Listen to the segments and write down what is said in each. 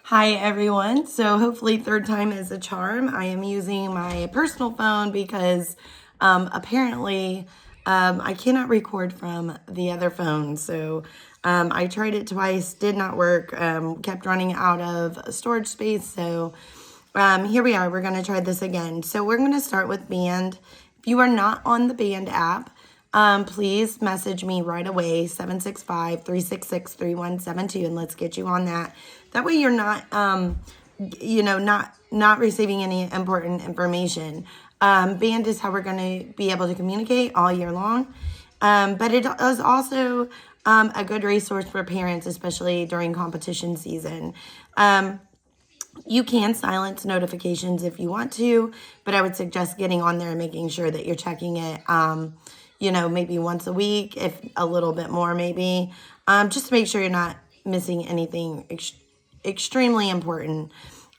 Hi everyone. So hopefully third time is a charm. I am using my personal phone because apparently I cannot record from the other phone. So I tried it twice, did not work, kept running out of storage space. So here we are. We're going to try this again. So we're going to start with Band. If you are not on the Band app, please message me right away, 765-366-3172, and let's get you on that. That way you're not, not receiving any important information. Band is how we're going to be able to communicate all year long. But it is also a good resource for parents, especially during competition season. You can silence notifications if you want to, but I would suggest getting on there and making sure that you're checking it, maybe once a week, if a little bit more maybe, just to make sure you're not missing anything extremely important.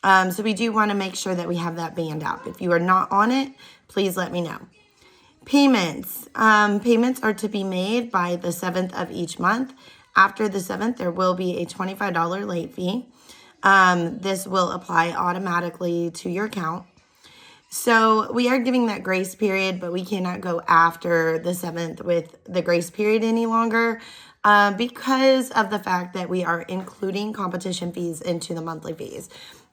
So we do want to make sure that we have that Band app. If you are not on it, please let me know. Payments. Payments are to be made by the 7th of each month. After the 7th, there will be a $25 late fee. This will apply automatically to your account. So we are giving that grace period, but we cannot go after the 7th with the grace period any longer because of the fact that we are including competition fees into the monthly fees.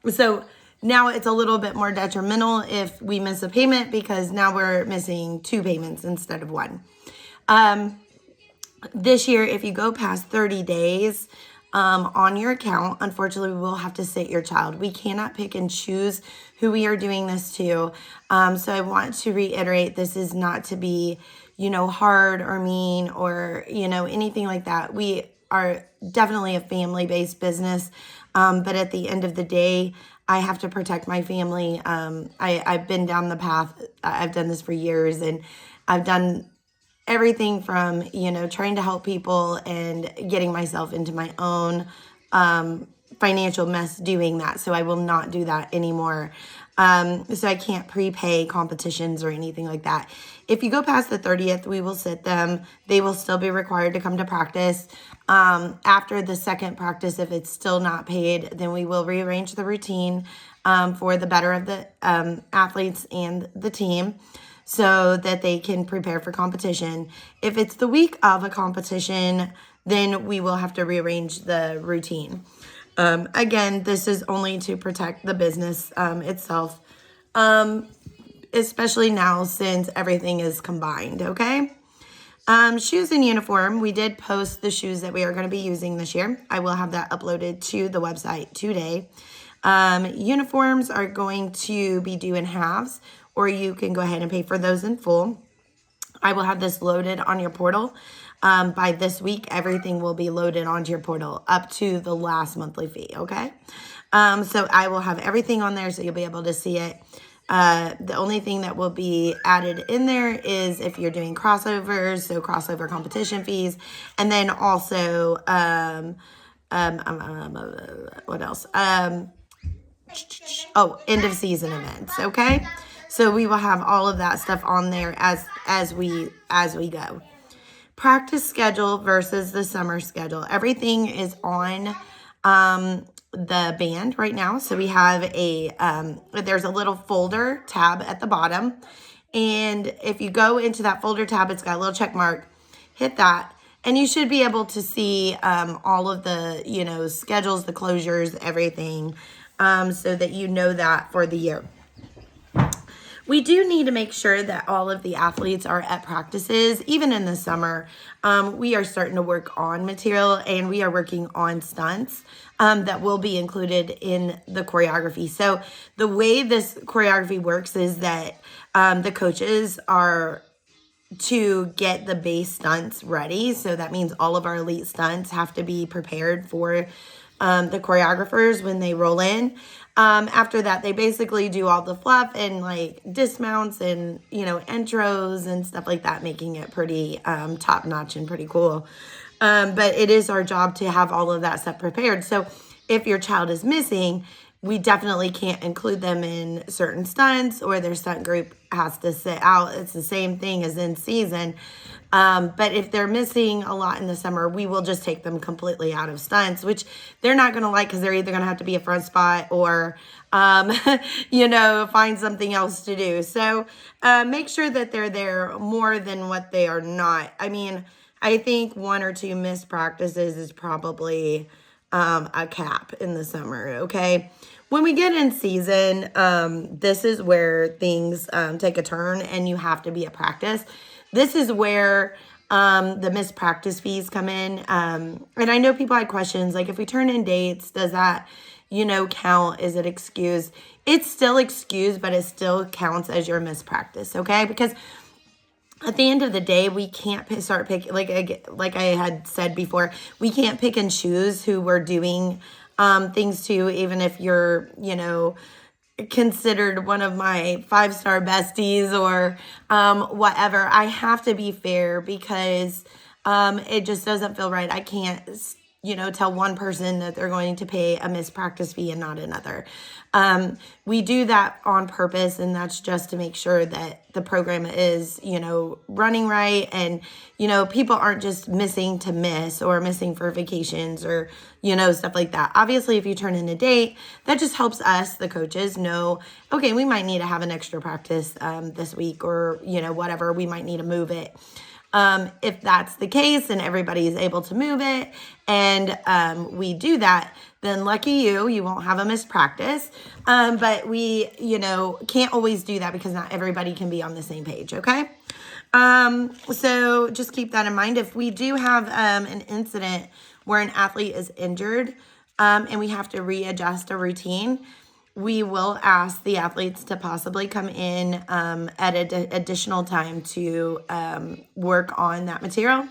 So now it's a little bit more detrimental if we miss a payment because now we're missing 2 payments instead of 1. This year, if you go past 30 days, on your account, unfortunately, we will have to sit your child. We cannot pick and choose who we are doing this to. So I want to reiterate, this is not to be, hard or mean or, anything like that. We are definitely a family-based business. But at the end of the day, I have to protect my family. I've been down the path. I've done this for years, and I've done everything from, trying to help people and getting myself into my own financial mess doing that. So I will not do that anymore. So I can't prepay competitions or anything like that. If you go past the 30th, we will sit them. They will still be required to come to practice. After the second practice, if it's still not paid, then we will rearrange the routine for the better of the athletes and the team, so that they can prepare for competition. If it's the week of a competition, then we will have to rearrange the routine. Again, this is only to protect the business itself, especially now since everything is combined, okay? Shoes and uniform. We did post the shoes that we are going to be using this year. I will have that uploaded to the website today. Uniforms are going to be due in halves, or you can go ahead and pay for those in full. I will have this loaded on your portal. By this week, everything will be loaded onto your portal up to the last monthly fee, okay? So I will have everything on there so you'll be able to see it. The only thing that will be added in there is if you're doing crossovers, so crossover competition fees, and then also, what else? End of season events, okay? So we will have all of that stuff on there as we go. Practice schedule versus the summer schedule. Everything is on the Band right now. So we have there's a little folder tab at the bottom. And if you go into that folder tab, it's got a little check mark. Hit that. And you should be able to see all of the, schedules, the closures, everything, so that you know that for the year. We do need to make sure that all of the athletes are at practices, even in the summer. We are starting to work on material, and we are working on stunts that will be included in the choreography. So the way this choreography works is that the coaches are to get the base stunts ready. So that means all of our elite stunts have to be prepared for the choreographers when they roll in. After that, they basically do all the fluff and like dismounts and, intros and stuff like that, making it pretty top notch and pretty cool. But it is our job to have all of that stuff prepared. So if your child is missing, we definitely can't include them in certain stunts, or their stunt group has to sit out. It's the same thing as in season. But if they're missing a lot in the summer, we will just take them completely out of stunts, which they're not going to like, because they're either going to have to be a front spot or, find something else to do. So make sure that they're there more than what they are not. I mean, I think 1 or 2 missed practices is probably a cap in the summer, okay? When we get in season, this is where things take a turn and you have to be at practice. This is where the missed practice fees come in. And I know people had questions, like if we turn in dates, does that, count? Is it excused? It's still excused, but it still counts as your missed practice, okay? Because at the end of the day, we can't start picking, like I had said before, we can't pick and choose who we're doing things to, even if you're, considered one of my 5-star besties or whatever. I have to be fair, because it just doesn't feel right. I can't, tell one person that they're going to pay a missed practice fee and not another. We do that on purpose, and that's just to make sure that the program is, running right, and, people aren't just missing to miss or missing for vacations or, stuff like that. Obviously, if you turn in a date, that just helps us, the coaches, know, okay, we might need to have an extra practice this week, or, whatever, we might need to move it. If that's the case and everybody is able to move it, and we do that, then lucky you won't have a missed practice. But we, can't always do that, because not everybody can be on the same page, okay? So just keep that in mind. If we do have an incident where an athlete is injured and we have to readjust a routine, we will ask the athletes to possibly come in at an additional time to work on that material.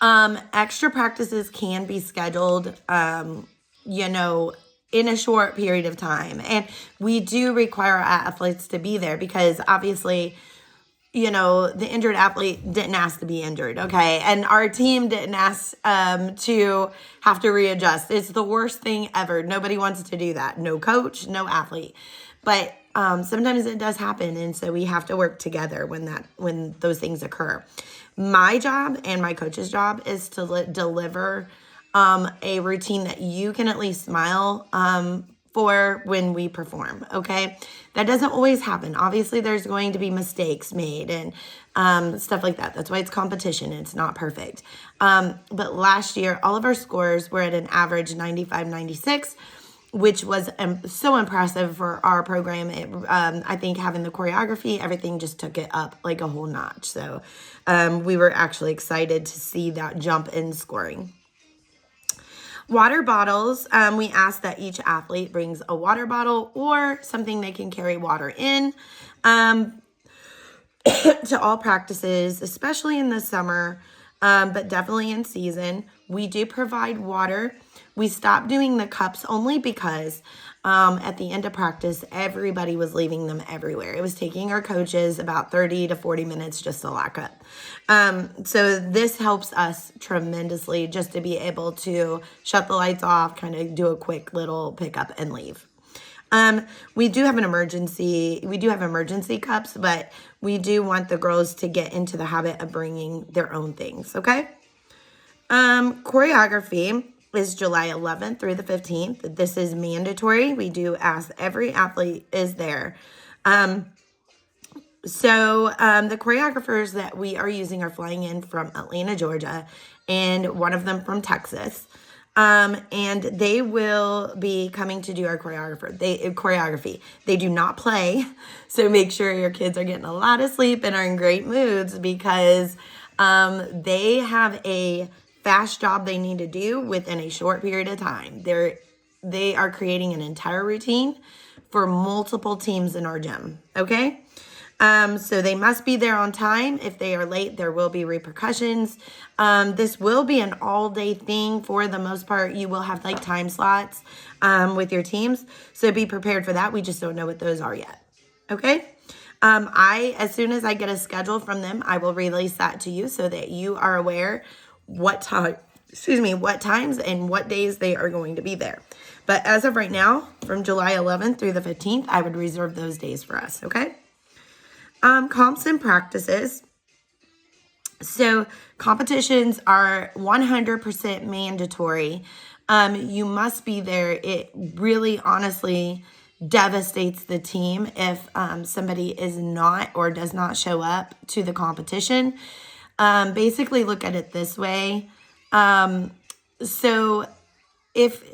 Extra practices can be scheduled, in a short period of time. And we do require our athletes to be there, because obviously, the injured athlete didn't ask to be injured, okay? And our team didn't ask to have to readjust. It's the worst thing ever. Nobody wants to do that. No coach, no athlete. But sometimes it does happen, and so we have to work together when those things occur. My job and my coach's job is to deliver a routine that you can at least smile for when we perform, okay? That doesn't always happen. Obviously, there's going to be mistakes made and stuff like that. That's why it's competition. It's not perfect. But last year, all of our scores were at an average 95, 96, which was so impressive for our program. I think having the choreography, everything just took it up like a whole notch. So we were actually excited to see that jump in scoring. Water bottles, we ask that each athlete brings a water bottle or something they can carry water in to all practices, especially in the summer, but definitely in season. We do provide water. We stopped doing the cups only because at the end of practice, everybody was leaving them everywhere. It was taking our coaches about 30 to 40 minutes just to lock up. So this helps us tremendously, just to be able to shut the lights off, kind of do a quick little pickup and leave. We do have emergency cups, but we do want the girls to get into the habit of bringing their own things, okay? Choreography is July 11th through the 15th. This is mandatory. We do ask every athlete is there. So the choreographers that we are using are flying in from Atlanta, Georgia, and one of them from Texas. And they will be coming to do our choreography. They do not play, so make sure your kids are getting a lot of sleep and are in great moods, because they have a fast job they need to do within a short period of time. They are creating an entire routine for multiple teams in our gym, okay? So they must be there on time. If they are late, there will be repercussions. This will be an all-day thing for the most part. You will have like time slots with your teams, so be prepared for that. We just don't know what those are yet, okay? As soon as I get a schedule from them, I will release that to you so that you are aware what time what times and what days they are going to be there. But as of right now, from July 11th through the 15th, I would reserve those days for us, okay? Comps and practices. So competitions are 100% mandatory. You must be there. It really, honestly devastates the team if somebody is not or does not show up to the competition. Basically, look at it this way. So if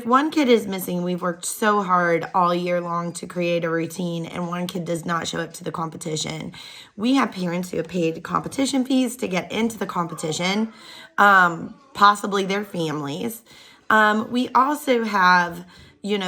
one kid is missing, we've worked so hard all year long to create a routine, and one kid does not show up to the competition. We have parents who have paid competition fees to get into the competition, possibly their families. We also have,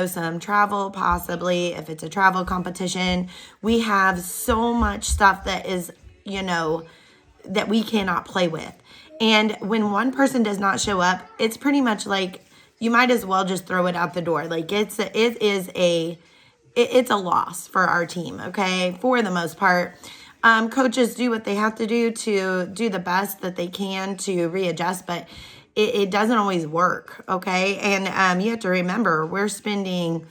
some travel, possibly if it's a travel competition. We have so much stuff that is, that we cannot play with. And when one person does not show up, it's pretty much like you might as well just throw it out the door. Like it's a loss for our team, okay? For the most part. Coaches do what they have to do the best that they can to readjust, but it doesn't always work, okay? And you have to remember, we're spending,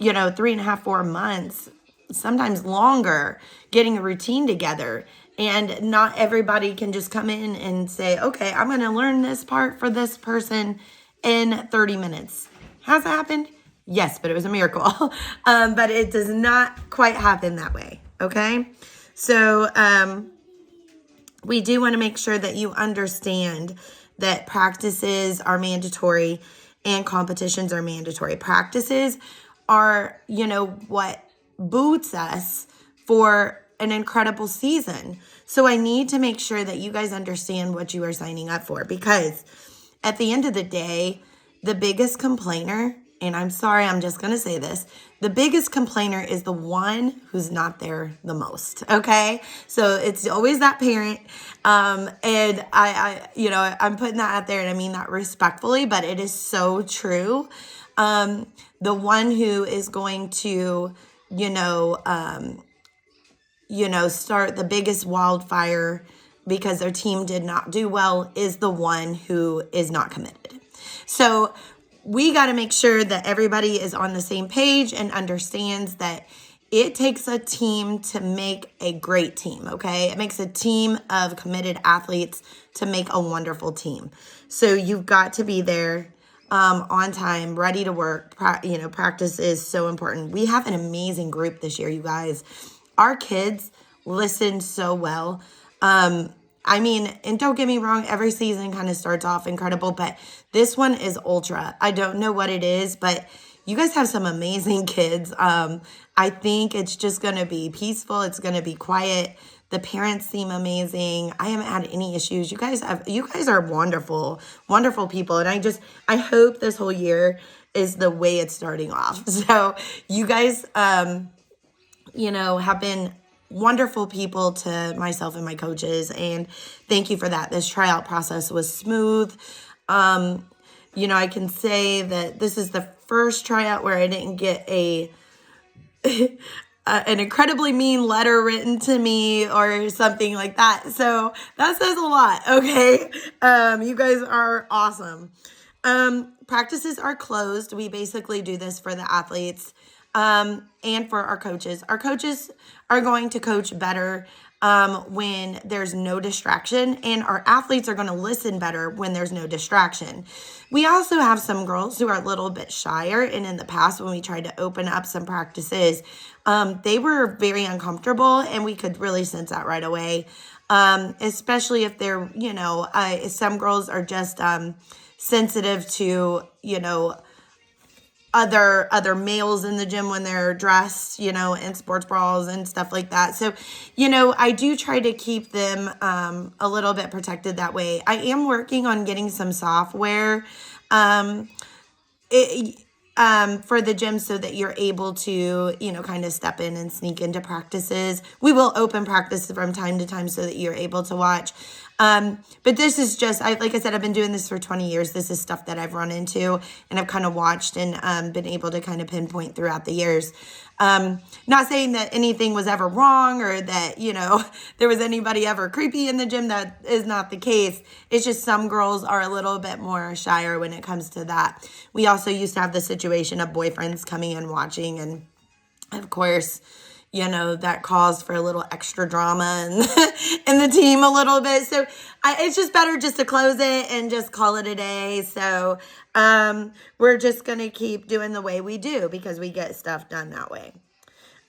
3.5, 4 months, sometimes longer, getting a routine together. And not everybody can just come in and say, okay, I'm going to learn this part for this person in 30 minutes. Has it happened? Yes, but it was a miracle. But it does not quite happen that way, okay? So we do want to make sure that you understand that practices are mandatory and competitions are mandatory. Practices are, what boots us for an incredible season. So I need to make sure that you guys understand what you are signing up for, because at the end of the day, the biggest complainer, and I'm sorry, I'm just going to say this, the biggest complainer is the one who's not there the most, okay? So it's always that parent, and I'm putting that out there, and I mean that respectfully, but it is so true. The one who is going to, start the biggest wildfire because their team did not do well is the one who is not committed. So we got to make sure that everybody is on the same page and understands that it takes a team to make a great team, okay? It makes a team of committed athletes to make a wonderful team. So you've got to be there on time, ready to work. Practice is so important. We have an amazing group this year, you guys. Our kids listen so well. And don't get me wrong, every season kind of starts off incredible, but this one is ultra. I don't know what it is, but you guys have some amazing kids. I think it's just going to be peaceful. It's going to be quiet. The parents seem amazing. I haven't had any issues. You guys are wonderful, wonderful people. And I hope this whole year is the way it's starting off. So you guys, have been wonderful people to myself and my coaches, and thank you for that. This tryout process was smooth. I can say that this is the first tryout where I didn't get an incredibly mean letter written to me or something like that. So that says a lot, okay? You guys are awesome. Practices are closed. We basically do this for the athletes and for our coaches. Our coaches are going to coach better when there's no distraction, and our athletes are going to listen better when there's no distraction. We also have some girls who are a little bit shyer, and in the past when we tried to open up some practices, they were very uncomfortable, and we could really sense that right away, especially if they're, some girls are just sensitive to, other males in the gym when they're dressed, in sports bras and stuff like that. So, I do try to keep them a little bit protected that way. I am working on getting some software for the gym so that you're able to, kind of step in and sneak into practices. We will open practices from time to time so that you're able to watch. But this is just, like I said, I've been doing this for 20 years. This is stuff that I've run into and I've kind of watched and been able to kind of pinpoint throughout the years. Not saying that anything was ever wrong or that, there was anybody ever creepy in the gym. That is not the case. It's just some girls are a little bit more shyer when it comes to that. We also used to have the situation of boyfriends coming and watching, and of course, that caused for a little extra drama in the team a little bit. So it's just better just to close it and just call it a day. So we're just going to keep doing the way we do because we get stuff done that way.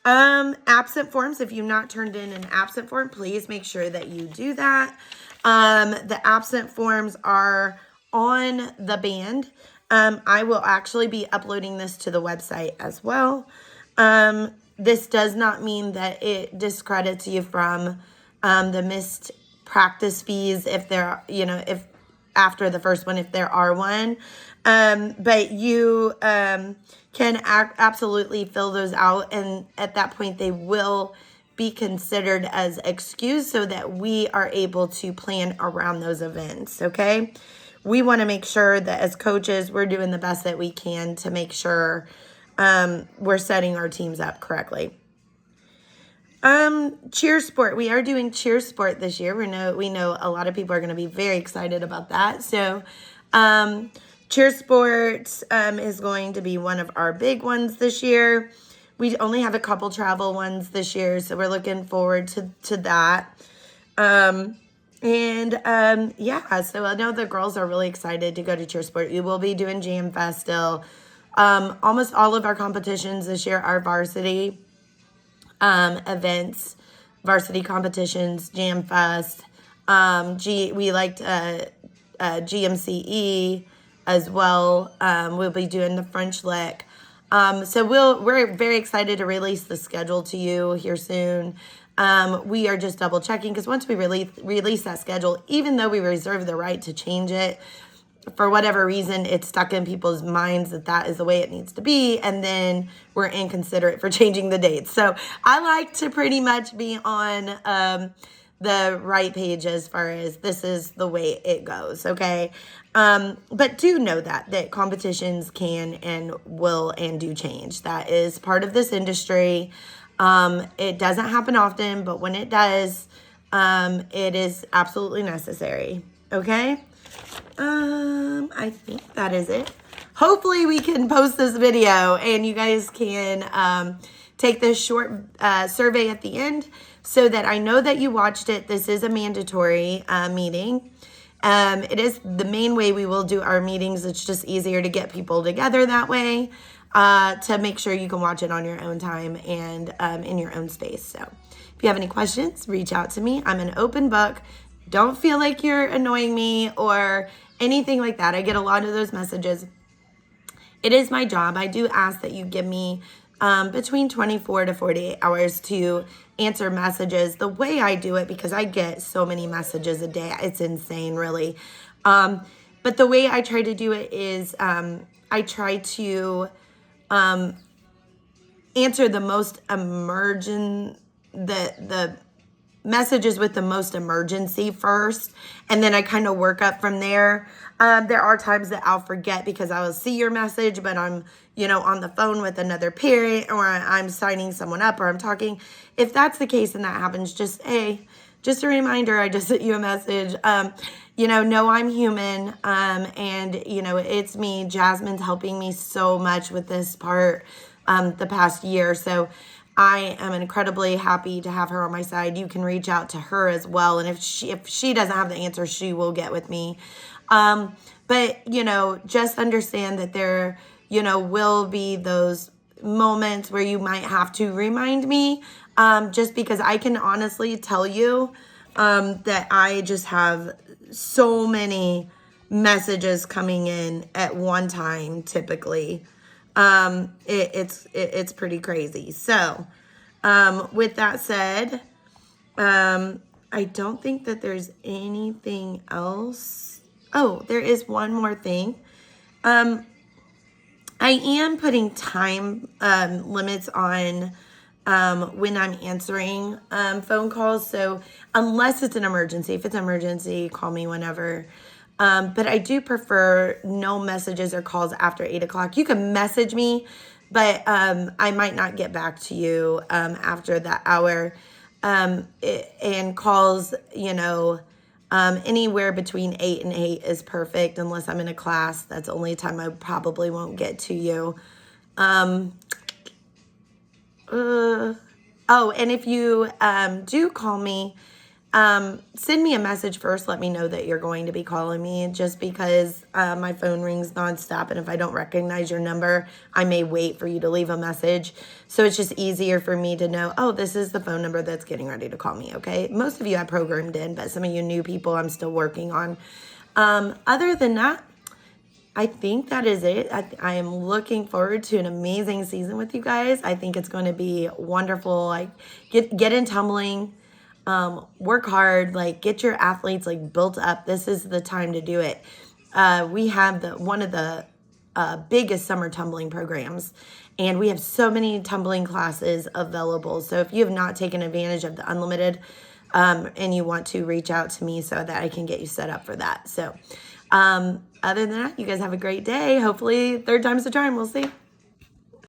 Absent forms. If you've not turned in an absent form, please make sure that you do that. The absent forms are on the band. I will actually be uploading this to the website as well. This does not mean that it discredits you from the missed practice fees if there, if after the first one, if there are one. But you can absolutely fill those out, and at that point they will be considered as excused so that we are able to plan around those events, okay? We want to make sure that as coaches, we're doing the best that we can to make sure we're setting our teams up correctly. Cheer sport. We are doing cheer sport this year. We know a lot of people are going to be very excited about that. So, cheer sports is going to be one of our big ones this year. We only have a couple travel ones this year, so we're looking forward to that. Yeah, so I know the girls are really excited to go to cheer sport. We will be doing Jam Fest still. Almost all of our competitions this year are varsity events, varsity competitions, Jam Fest. We liked GMCE as well. We'll be doing the French Lick. So we're very excited to release the schedule to you here soon. We are just double checking because once we release that schedule, even though we reserve the right to change it, for whatever reason, it's stuck in people's minds that is the way it needs to be, and then we're inconsiderate for changing the dates. So I like to pretty much be on the right page as far as this is the way it goes, okay? But do know that competitions can and will and do change. That is part of this industry. It doesn't happen often, but when it does, it is absolutely necessary, okay? I think that is it. Hopefully we can post this video and you guys can take this short survey at the end so that I know that you watched it. This is a mandatory meeting. It is the main way we will do our meetings. It's just easier to get people together that way to make sure you can watch it on your own time and in your own space. So if you have any questions, reach out to me. I'm an open book. Don't feel like you're annoying me or anything like that. I get a lot of those messages. It is my job. I do ask that you give me between 24 to 48 hours to answer messages the way I do it, because I get so many messages a day. It's insane, really. But the way I try to do it is I try to answer the most the messages with the most emergency first, and then I kind of work up from there. There are times that I'll forget because I will see your message, but I'm, on the phone with another parent, or I'm signing someone up, or I'm talking. If that's the case and that happens, just a reminder, I just sent you a message. No, I'm human. And it's me. Jasmine's helping me so much with this part the past year. So I am incredibly happy to have her on my side. You can reach out to her as well. And if she doesn't have the answer, she will get with me. But, just understand that there, will be those moments where you might have to remind me, just because I can honestly tell you that I just have so many messages coming in at one time, typically. It's pretty crazy. So, with that said, I don't think that there's anything else. Oh, there is one more thing. I am putting time limits on when I'm answering phone calls. So unless it's an emergency, if it's an emergency, call me whenever. But I do prefer no messages or calls after 8 o'clock. You can message me, but I might not get back to you after that hour. And calls, anywhere between 8 and 8 is perfect, unless I'm in a class. That's the only time I probably won't get to you. And if you do call me, send me a message first. Let me know that you're going to be calling me, just because my phone rings nonstop. And if I don't recognize your number, I may wait for you to leave a message. So it's just easier for me to know, oh, this is the phone number that's getting ready to call me. Okay. Most of you I programmed in, but some of you new people I'm still working on. Other than that, I think that is it. I am looking forward to an amazing season with you guys. I think it's going to be wonderful. Like get in tumbling, work hard, like get your athletes like built up. This is the time to do it. We have one of the biggest summer tumbling programs, and we have so many tumbling classes available. So if you have not taken advantage of the unlimited, and you want to, reach out to me so that I can get you set up for that. So other than that, you guys have a great day. Hopefully, third time's the charm. We'll see.